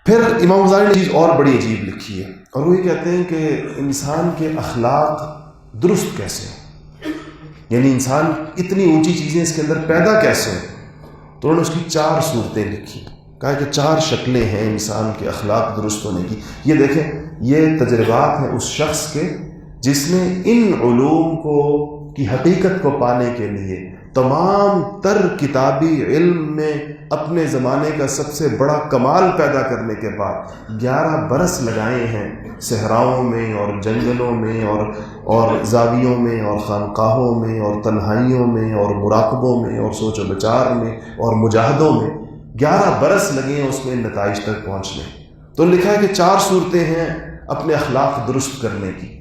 پھر امام غزالی نے چیز اور بڑی عجیب لکھی ہے، اور وہ یہ کہتے ہیں کہ انسان کے اخلاق درست کیسے ہیں، یعنی انسان اتنی اونچی چیزیں اس کے اندر پیدا کیسے ہیں. تو انہوں نے اس کی 4 صورتیں لکھی، کہا کہ 4 شکلیں ہیں انسان کے اخلاق درست ہونے کی. یہ دیکھیں، یہ تجربات ہیں اس شخص کے جس نے ان علوم کی حقیقت کو پانے کے لیے تمام تر کتابی علم میں اپنے زمانے کا سب سے بڑا کمال پیدا کرنے کے بعد 11 برس لگائے ہیں صحراؤں میں اور جنگلوں میں اور زاویوں میں اور خانقاہوں میں اور تنہائیوں میں اور مراقبوں میں اور سوچ و بچار میں اور مجاہدوں میں 11 برس لگے ہیں اس میں نتائج تک پہنچنے. تو لکھا ہے کہ 4 صورتیں ہیں اپنے اخلاق درست کرنے کی.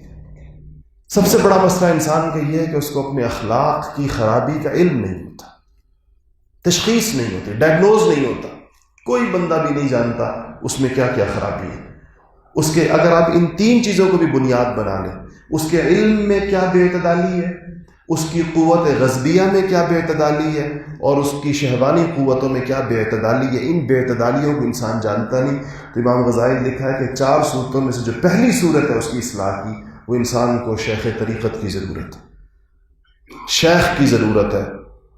سب سے بڑا مسئلہ انسان کا یہ ہے کہ اس کو اپنے اخلاق کی خرابی کا علم نہیں ہوتا، تشخیص نہیں ہوتی، ڈائگنوز نہیں ہوتا. کوئی بندہ بھی نہیں جانتا اس میں کیا کیا خرابی ہے. اس کے اگر آپ ان 3 چیزوں کو بھی بنیاد بنا لیں، اس کے علم میں کیا بے اعتدالی ہے، اس کی قوت غضبیہ میں کیا بے اعتدالی ہے، اور اس کی شہوانی قوتوں میں کیا بے اعتدالی ہے، ان بے اعتدالیوں کو انسان جانتا نہیں. تو امام غزالی نے لکھا ہے کہ 4 صورتوں میں سے جو پہلی صورت ہے اس کی اصلاح کی، وہ انسان کو شیخ طریقت کی ضرورت ہے، شیخ کی ضرورت ہے،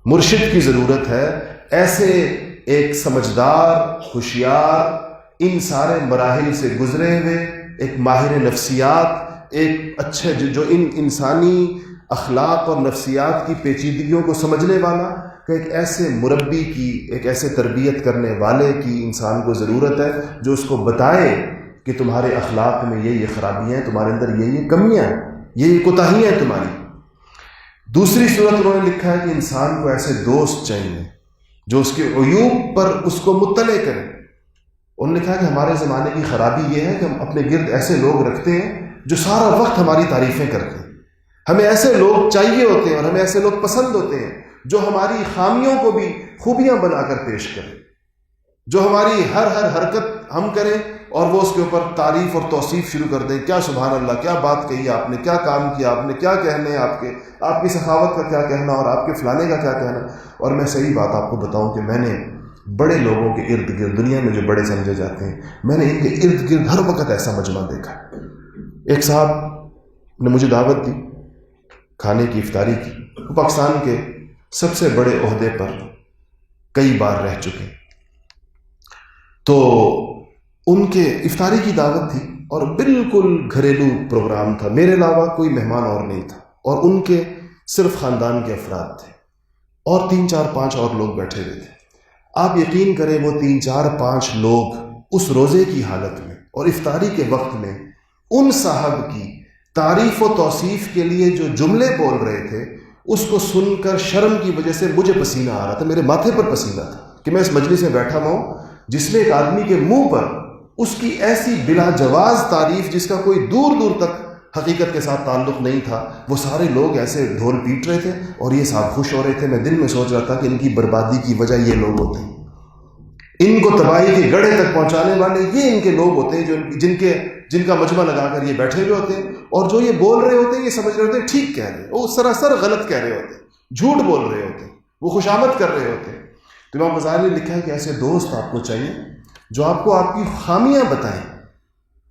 مرشد کی ضرورت ہے. ایسے ایک سمجھدار، ہوشیار، ان سارے مراحل سے گزرے ہوئے ایک ماہر نفسیات، ایک اچھے جو ان انسانی اخلاق اور نفسیات کی پیچیدگیوں کو سمجھنے والا، کہ ایک ایسے مربی کی، ایک ایسے تربیت کرنے والے کی انسان کو ضرورت ہے جو اس کو بتائے کہ تمہارے اخلاق میں یہ خرابیاں ہیں، تمہارے اندر یہ کمیاں ہیں، یہ کوتاہیاں ہیں تمہاری. دوسری صورت انہوں نے لکھا ہے کہ انسان کو ایسے دوست چاہیے جو اس کے عیوب پر اس کو مطلع کریں. انہوں نے کہا کہ ہمارے زمانے کی خرابی یہ ہے کہ ہم اپنے گرد ایسے لوگ رکھتے ہیں جو سارا وقت ہماری تعریفیں کرتے ہیں. ہمیں ایسے لوگ چاہیے ہوتے ہیں اور ہمیں ایسے لوگ پسند ہوتے ہیں جو ہماری خامیوں کو بھی خوبیاں بنا کر پیش کریں، جو ہماری ہر حرکت ہم کریں اور وہ اس کے اوپر تعریف اور توصیف شروع کر دیں. کیا سبحان اللہ، کیا بات کہی آپ نے، کیا کام کیا آپ نے، کیا کہنے ہیں آپ کی سخاوت کا کیا کہنا اور آپ کے فلانے کا کیا کہنا. اور میں صحیح بات آپ کو بتاؤں کہ میں نے بڑے لوگوں کے ارد گرد، دنیا میں جو بڑے سمجھے جاتے ہیں، میں نے ان کے ارد گرد ہر وقت ایسا مجمع دیکھا. ایک صاحب نے مجھے دعوت دی کھانے کی، افطاری کی. وہ پاکستان کے سب سے بڑے عہدے پر کئی بار رہ چکے. تو ان کے افطاری کی دعوت تھی اور بالکل گھریلو پروگرام تھا، میرے علاوہ کوئی مہمان اور نہیں تھا، اور ان کے صرف خاندان کے افراد تھے اور 3 4 5 اور لوگ بیٹھے ہوئے تھے. آپ یقین کریں وہ 3 4 5 لوگ اس روزے کی حالت میں اور افطاری کے وقت میں ان صاحب کی تعریف و توصیف کے لیے جو جملے بول رہے تھے، اس کو سن کر شرم کی وجہ سے مجھے پسینہ آ رہا تھا، میرے ماتھے پر پسینہ تھا کہ میں اس مجلس میں بیٹھا ہوا ہوں جس میں ایک آدمی کے منہ پر اس کی ایسی بلا جواز تعریف جس کا کوئی دور دور تک حقیقت کے ساتھ تعلق نہیں تھا. وہ سارے لوگ ایسے ڈھول پیٹ رہے تھے اور یہ صاحب خوش ہو رہے تھے. میں دل میں سوچ رہا تھا کہ ان کی بربادی کی وجہ یہ لوگ ہوتے ہیں، ان کو تباہی کے گڑھے تک پہنچانے والے یہ ان کے لوگ ہوتے ہیں جن کا مجمع لگا کر یہ بیٹھے ہوئے ہوتے ہیں، اور جو یہ بول رہے ہوتے ہیں یہ سمجھ رہے ہوتے ہیں ٹھیک کہہ رہے ہیں، وہ سراسر غلط کہہ رہے ہوتے ہیں، جھوٹ بول رہے ہوتے ہیں، وہ خوشامد کر رہے ہوتے ہیں. تو امام غزالی نے لکھا ہے کہ ایسے دوست آپ کو چاہیے جو آپ کو آپ کی خامیاں بتائیں،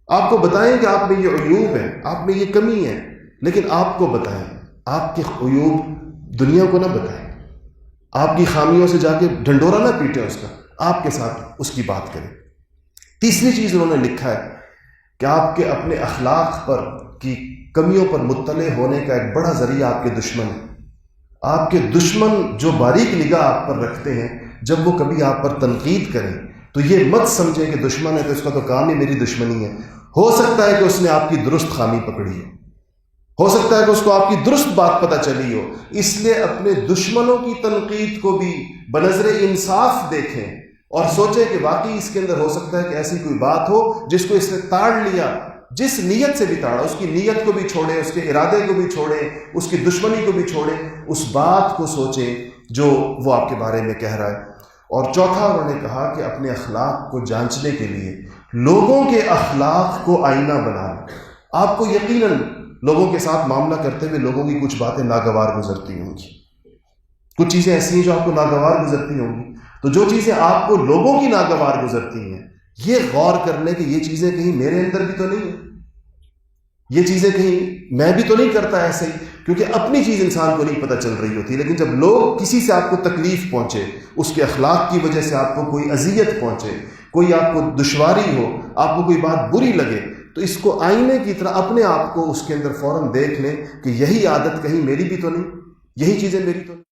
آپ کو بتائیں کہ آپ میں یہ عیوب ہے، آپ میں یہ کمی ہے، لیکن آپ کو بتائیں، آپ کے عیوب دنیا کو نہ بتائیں، آپ کی خامیوں سے جا کے ڈھنڈورا نہ پیٹیں اس کا، آپ کے ساتھ اس کی بات کریں. تیسری چیز انہوں نے لکھا ہے کہ آپ کے اپنے اخلاق پر کی کمیوں پر مطلع ہونے کا ایک بڑا ذریعہ آپ کے دشمن ہیں. آپ کے دشمن جو باریک نگاہ آپ پر رکھتے ہیں، جب وہ کبھی آپ پر تنقید کریں تو یہ مت سمجھیں کہ دشمن ہے تو اس کا تو کام ہی میری دشمنی ہے. ہو سکتا ہے کہ اس نے آپ کی درست خامی پکڑی ہے، ہو سکتا ہے کہ اس کو آپ کی درست بات پتہ چلی ہو. اس لیے اپنے دشمنوں کی تنقید کو بھی بنظر انصاف دیکھیں اور سوچیں کہ واقعی اس کے اندر ہو سکتا ہے کہ ایسی کوئی بات ہو جس کو اس نے تاڑ لیا، جس نیت سے بھی تاڑا، اس کی نیت کو بھی چھوڑیں، اس کے ارادے کو بھی چھوڑیں، اس کی دشمنی کو بھی چھوڑیں، اس بات کو سوچیں جو وہ آپ کے بارے میں کہہ رہا ہے. اور چوتھا انہوں نے کہا کہ اپنے اخلاق کو جانچنے کے لیے لوگوں کے اخلاق کو آئینہ بنائیں. آپ کو یقیناً لوگوں کے ساتھ معاملہ کرتے ہوئے لوگوں کی کچھ باتیں ناگوار گزرتی ہوں گی، کچھ چیزیں ایسی ہیں جو آپ کو ناگوار گزرتی ہوں گی. تو جو چیزیں آپ کو لوگوں کی ناگوار گزرتی ہیں، یہ غور کر لیں کہ یہ چیزیں کہیں میرے اندر بھی تو نہیں ہیں، یہ چیزیں کہیں میں بھی تو نہیں کرتا ایسے ہی، کیونکہ اپنی چیز انسان کو نہیں پتہ چل رہی ہوتی، لیکن جب لوگ کسی سے آپ کو تکلیف پہنچے، اس کے اخلاق کی وجہ سے آپ کو کوئی اذیت پہنچے، کوئی آپ کو دشواری ہو، آپ کو کوئی بات بری لگے، تو اس کو آئینے کی طرح اپنے آپ کو اس کے اندر فوراً دیکھ لیں کہ یہی عادت کہیں میری بھی تو نہیں، یہی چیزیں میری تو نہیں۔